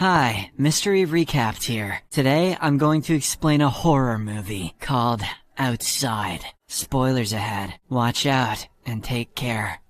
Hi, Mystery Recapped here. Today, I'm going to explain a horror movie called Outside. Spoilers ahead. Watch out and take care.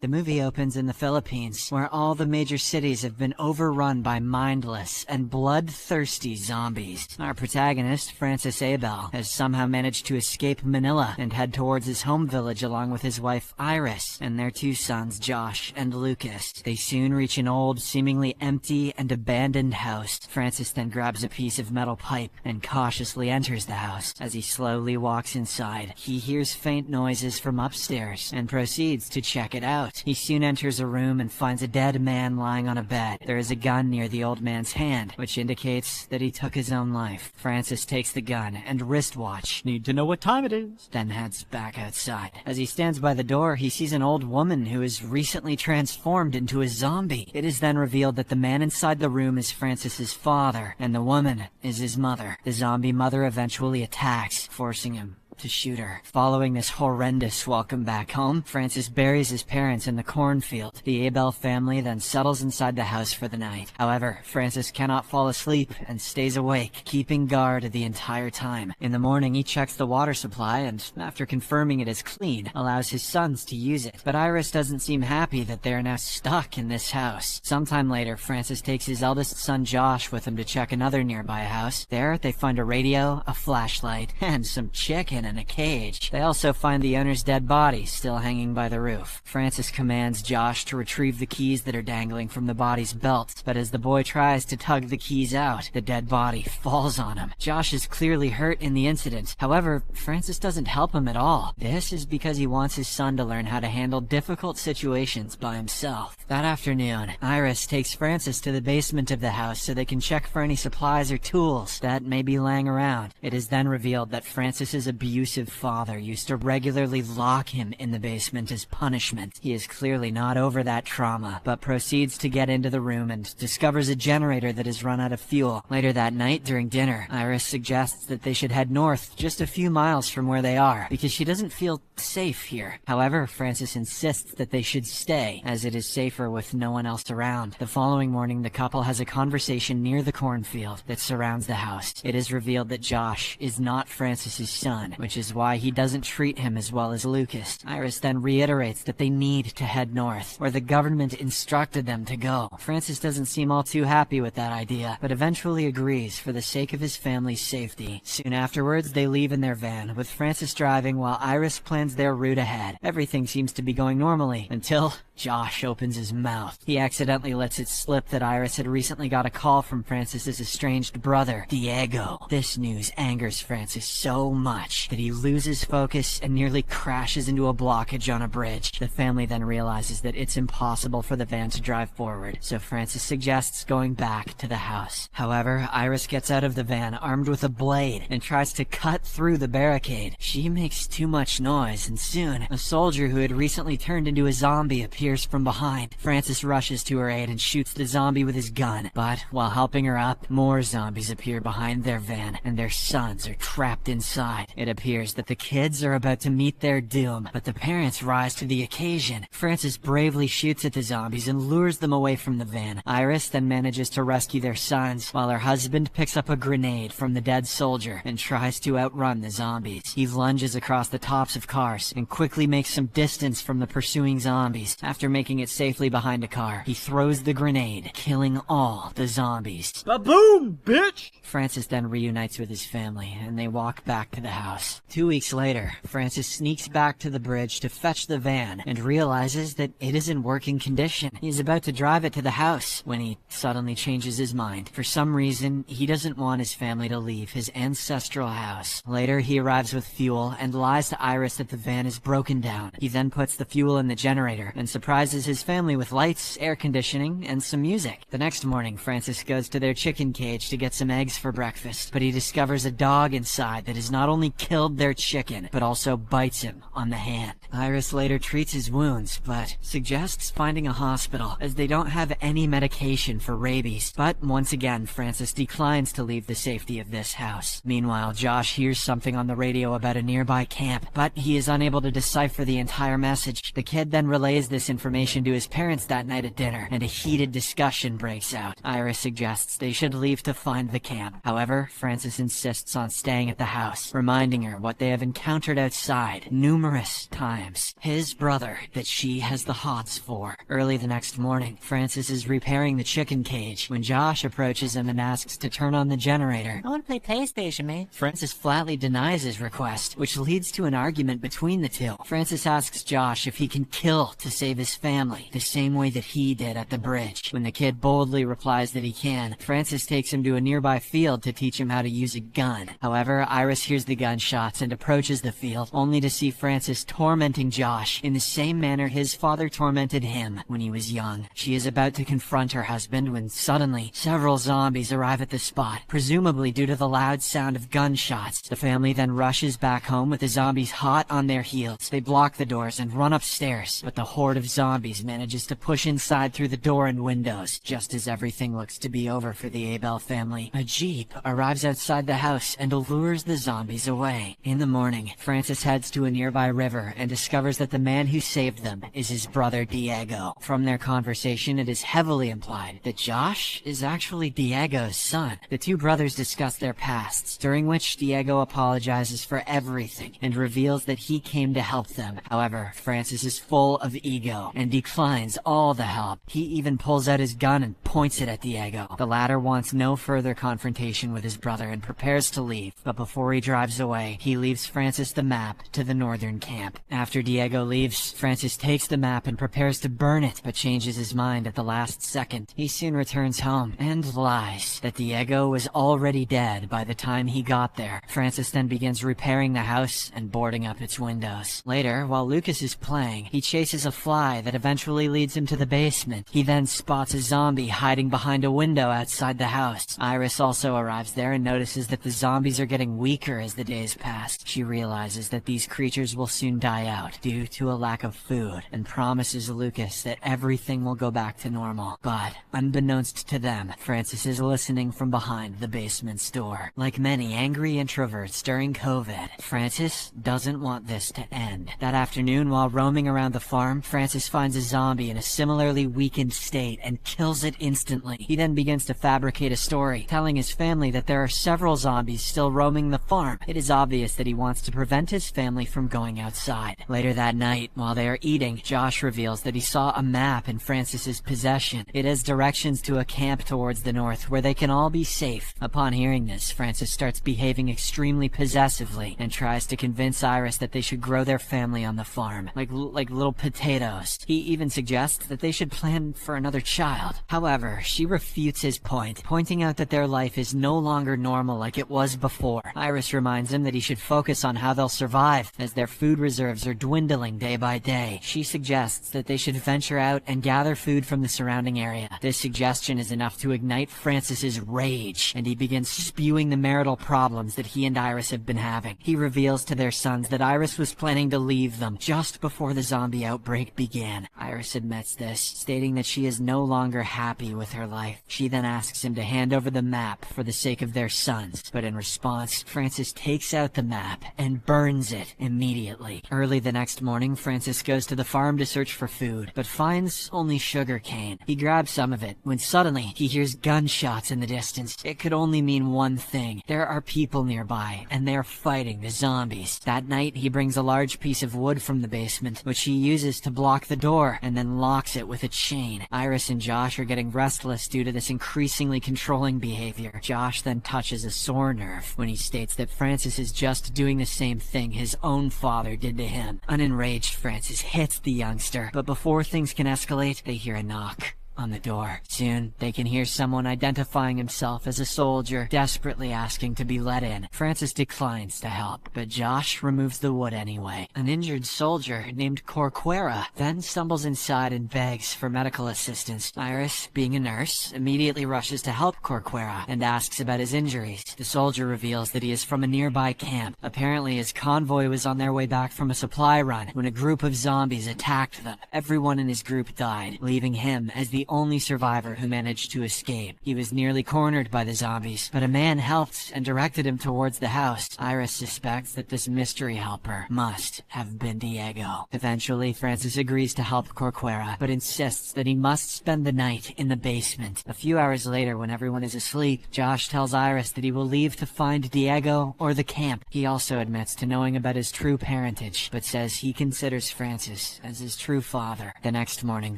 The movie opens in the Philippines, where all the major cities have been overrun by mindless and bloodthirsty zombies. Our protagonist, Francis Abel, has somehow managed to escape Manila and head towards his home village along with his wife Iris and their two sons Josh and Lucas. They soon reach an old, seemingly empty and abandoned house. Francis then grabs a piece of metal pipe and cautiously enters the house. As he slowly walks inside, he hears faint noises from upstairs and proceeds to check it out. He soon enters a room and finds a dead man lying on a bed. There is a gun near the old man's hand, which indicates that he took his own life. Francis takes the gun and wristwatch, need to know what time it is, then heads back outside. As he stands by the door, he sees an old woman who is recently transformed into a zombie. It is then revealed that the man inside the room is Francis's father, and the woman is his mother. The zombie mother eventually attacks, forcing him to shoot her. Following this horrendous welcome back home, Francis buries his parents in the cornfield. The Abel family then settles inside the house for the night. However, Francis cannot fall asleep and stays awake, keeping guard the entire time. In the morning, he checks the water supply and, after confirming it is clean, allows his sons to use it. But Iris doesn't seem happy that they are now stuck in this house. Sometime later, Francis takes his eldest son Josh with him to check another nearby house. There, they find a radio, a flashlight, and some chicken in a cage. They also find the owner's dead body still hanging by the roof. Francis commands Josh to retrieve the keys that are dangling from the body's belt, but as the boy tries to tug the keys out, the dead body falls on him. Josh is clearly hurt in the incident. However, Francis doesn't help him at all. This is because he wants his son to learn how to handle difficult situations by himself. That afternoon, Iris takes Francis to the basement of the house so they can check for any supplies or tools that may be laying around. It is then revealed that Francis's abusive father used to regularly lock him in the basement as punishment. He is clearly not over that trauma, but proceeds to get into the room and discovers a generator that has run out of fuel. Later that night, during dinner, Iris suggests that they should head north just a few miles from where they are, because she doesn't feel safe here. However, Francis insists that they should stay, as it is safer with no one else around. The following morning, the couple has a conversation near the cornfield that surrounds the house. It is revealed that Josh is not Francis's son, which is why he doesn't treat him as well as Lucas. Iris then reiterates that they need to head north, where the government instructed them to go. Francis doesn't seem all too happy with that idea, but eventually agrees for the sake of his family's safety. Soon afterwards, they leave in their van, with Francis driving while Iris plans their route ahead. Everything seems to be going normally, until Josh opens his mouth. He accidentally lets it slip that Iris had recently got a call from Francis's estranged brother, Diego. This news angers Francis so much that he loses focus and nearly crashes into a blockage on a bridge. The family then realizes that it's impossible for the van to drive forward, so Francis suggests going back to the house. However, Iris gets out of the van armed with a blade and tries to cut through the barricade. She makes too much noise, and soon, a soldier who had recently turned into a zombie appears from behind. Francis rushes to her aid and shoots the zombie with his gun, but while helping her up, more zombies appear behind their van, and their sons are trapped inside. It appears that the kids are about to meet their doom, but the parents rise to the occasion. Francis bravely shoots at the zombies and lures them away from the van. Iris then manages to rescue their sons, while her husband picks up a grenade from the dead soldier and tries to outrun the zombies. He lunges across the tops of cars and quickly makes some distance from the pursuing zombies. After making it safely behind a car, he throws the grenade, killing all the zombies. Ba-boom, bitch! Francis then reunites with his family, and they walk back to the house. 2 weeks later, Francis sneaks back to the bridge to fetch the van and realizes that it is in working condition. He is about to drive it to the house when he suddenly changes his mind. For some reason, he doesn't want his family to leave his ancestral house. Later, he arrives with fuel and lies to Iris that the van is broken down. He then puts the fuel in the generator and surprises his family with lights, air conditioning, and some music. The next morning, Francis goes to their chicken cage to get some eggs for breakfast, but he discovers a dog inside that has not only killed their chicken, but also bites him on the hand. Iris later treats his wounds, but suggests finding a hospital, as they don't have any medication for rabies. But once again, Francis declines to leave the safety of this house. Meanwhile, Josh hears something on the radio about a nearby camp, but he is unable to decipher the entire message. The kid then relays this this information to his parents that night at dinner, and a heated discussion breaks out. Iris suggests they should leave to find the camp. However, Francis insists on staying at the house, reminding her what they have encountered outside numerous times. His brother that she has the hots for. Early the next morning, Francis is repairing the chicken cage when Josh approaches him and asks to turn on the generator. I want to play PlayStation, man. Francis flatly denies his request, which leads to an argument between the two. Francis asks Josh if he can kill to save his family, the same way that he did at the bridge. When the kid boldly replies that he can, Francis takes him to a nearby field to teach him how to use a gun. However, Iris hears the gunshots and approaches the field, only to see Francis tormenting Josh in the same manner his father tormented him when he was young. She is about to confront her husband when suddenly several zombies arrive at the spot, presumably due to the loud sound of gunshots. The family then rushes back home with the zombies hot on their heels. They block the doors and run upstairs, but the horde of zombies manages to push inside through the door and windows. Just as everything looks to be over for the Abel family, a jeep arrives outside the house and lures the zombies away. In the morning, Francis heads to a nearby river and discovers that the man who saved them is his brother Diego. From their conversation, it is heavily implied that Josh is actually Diego's son. The two brothers discuss their pasts, during which Diego apologizes for everything and reveals that he came to help them. However, Francis is full of ego and declines all the help. He even pulls out his gun and points it at Diego. The latter wants no further confrontation with his brother and prepares to leave, but before he drives away, he leaves Francis the map to the northern camp. After Diego leaves, Francis takes the map and prepares to burn it, but changes his mind at the last second. He soon returns home and lies that Diego was already dead by the time he got there. Francis then begins repairing the house and boarding up its windows. Later, while Lucas is playing, he chases a fly that eventually leads him to the basement. He then spots a zombie hiding behind a window outside the house. Iris also arrives there and notices that the zombies are getting weaker as the days pass. She realizes that these creatures will soon die out due to a lack of food and promises Lucas that everything will go back to normal. But, unbeknownst to them, Francis is listening from behind the basement's door. Like many angry introverts during COVID, Francis doesn't want this to end. That afternoon, while roaming around the farm, Francis finds a zombie in a similarly weakened state and kills it instantly. He then begins to fabricate a story, telling his family that there are several zombies still roaming the farm. It is obvious that he wants to prevent his family from going outside. Later that night, while they are eating, Josh reveals that he saw a map in Francis's possession. It has directions to a camp towards the north where they can all be safe. Upon hearing this, Francis starts behaving extremely possessively and tries to convince Iris that they should grow their family on the farm, like little potatoes. He even suggests that they should plan for another child. However, she refutes his point, pointing out that their life is no longer normal like it was before. Iris reminds him that he should focus on how they'll survive, as their food reserves are dwindling day by day. She suggests that they should venture out and gather food from the surrounding area. This suggestion is enough to ignite Francis's rage, and he begins spewing the marital problems that he and Iris have been having. He reveals to their sons that Iris was planning to leave them just before the zombie outbreak began. Iris admits this, stating that she is no longer happy with her life. She then asks him to hand over the map for the sake of their sons, but in response, Francis takes out the map and burns it immediately. Early the next morning, Francis goes to the farm to search for food, but finds only sugar cane. He grabs some of it, when suddenly he hears gunshots in the distance. It could only mean one thing. There are people nearby, and they are fighting the zombies. That night, he brings a large piece of wood from the basement, which he uses to block the door, and then locks it with a chain. Iris and Josh are getting restless due to this increasingly controlling behavior. Josh then touches a sore nerve when he states that Francis is just doing the same thing his own father did to him. An enraged Francis hits the youngster, but before things can escalate, they hear a knock on the door. Soon, they can hear someone identifying himself as a soldier, desperately asking to be let in. Francis declines to help, but Josh removes the wood anyway. An injured soldier named Corcuera then stumbles inside and begs for medical assistance. Iris, being a nurse, immediately rushes to help Corcuera and asks about his injuries. The soldier reveals that he is from a nearby camp. Apparently, his convoy was on their way back from a supply run when a group of zombies attacked them. Everyone in his group died, leaving him as the only survivor who managed to escape. He was nearly cornered by the zombies, but a man helped and directed him towards the house. Iris suspects that this mystery helper must have been Diego. Eventually, Francis agrees to help Corcuera, but insists that he must spend the night in the basement. A few hours later, when everyone is asleep, Josh tells Iris that he will leave to find Diego or the camp. He also admits to knowing about his true parentage, but says he considers Francis as his true father. The next morning,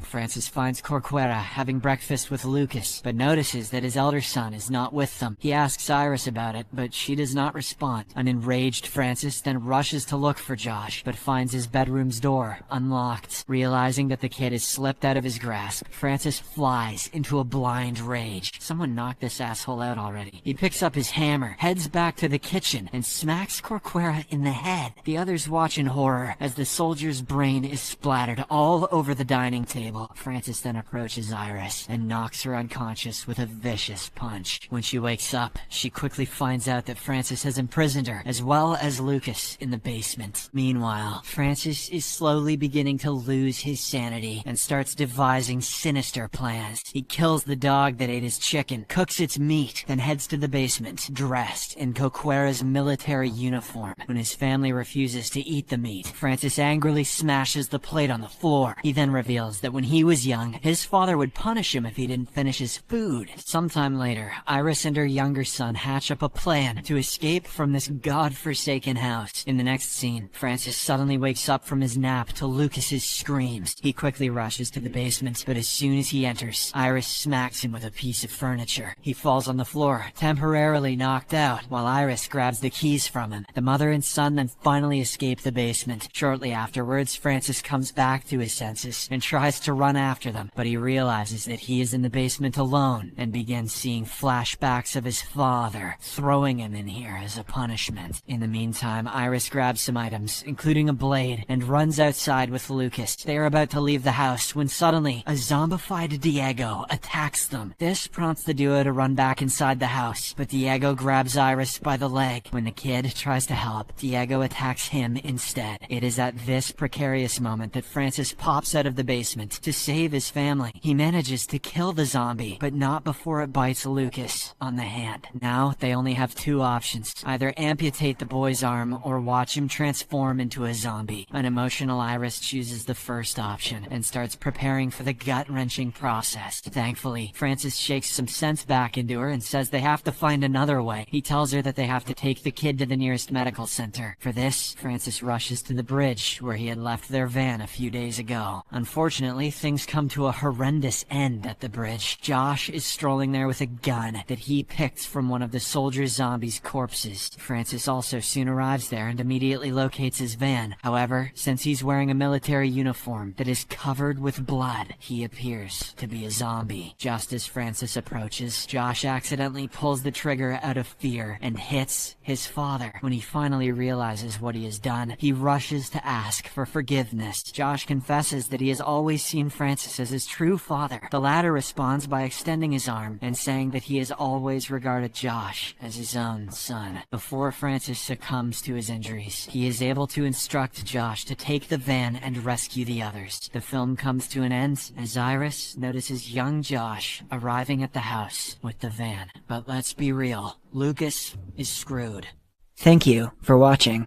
Francis finds Corcuera having breakfast with Lucas, but notices that his elder son is not with them. He asks Iris about it, but she does not respond. An enraged Francis then rushes to look for Josh, but finds his bedroom's door unlocked. Realizing that the kid has slipped out of his grasp, Francis flies into a blind rage. Someone knocked this asshole out already. He picks up his hammer, heads back to the kitchen, and smacks Corcuera in the head. The others watch in horror as the soldier's brain is splattered all over the dining table. Francis then approaches Iris and knocks her unconscious with a vicious punch. When she wakes up, she quickly finds out that Francis has imprisoned her, as well as Lucas, in the basement. Meanwhile, Francis is slowly beginning to lose his sanity and starts devising sinister plans. He kills the dog that ate his chicken, cooks its meat, then heads to the basement, dressed in Corcuera's military uniform. When his family refuses to eat the meat, Francis angrily smashes the plate on the floor. He then reveals that when he was young, his father would punish him if he didn't finish his food. Sometime later, Iris and her younger son hatch up a plan to escape from this god-forsaken house. In the next scene, Francis suddenly wakes up from his nap to Lucas's screams. He quickly rushes to the basement, but as soon as he enters, Iris smacks him with a piece of furniture. He falls on the floor, temporarily knocked out, while Iris grabs the keys from him. The mother and son then finally escape the basement. Shortly afterwards, Francis comes back to his senses and tries to run after them, but he realizes that he is in the basement alone and begins seeing flashbacks of his father, throwing him in here as a punishment. In the meantime, Iris grabs some items, including a blade, and runs outside with Lucas. They are about to leave the house when suddenly a zombified Diego attacks them. This prompts the duo to run back inside the house, but Diego grabs Iris by the leg. When the kid tries to help, Diego attacks him instead. It is at this precarious moment that Francis pops out of the basement to save his family. He manages to kill the zombie, but not before it bites Lucas on the hand. Now they only have two options: either amputate the boy's arm or watch him transform into a zombie. An emotional Iris chooses the first option and starts preparing for the gut-wrenching process. Thankfully, Francis shakes some sense back into her and says they have to find another way. He tells her that they have to take the kid to the nearest medical center. For this, Francis rushes to the bridge where he had left their van a few days ago. Unfortunately, things come to a horrendous end at the bridge. Josh is strolling there with a gun that he picked from one of the soldier zombies' corpses. Francis also soon arrives there and immediately locates his van. However, since he's wearing a military uniform that is covered with blood, he appears to be a zombie. Just as Francis approaches, Josh accidentally pulls the trigger out of fear and hits his father. When he finally realizes what he has done, he rushes to ask for forgiveness. Josh confesses that he has always seen Francis as his true father. The latter responds by extending his arm and saying that he has always regarded Josh as his own son. Before Francis succumbs to his injuries, he is able to instruct Josh to take the van and rescue the others. The film comes to an end as Iris notices young Josh arriving at the house with the van. But let's be real, Lucas is screwed. Thank you for watching.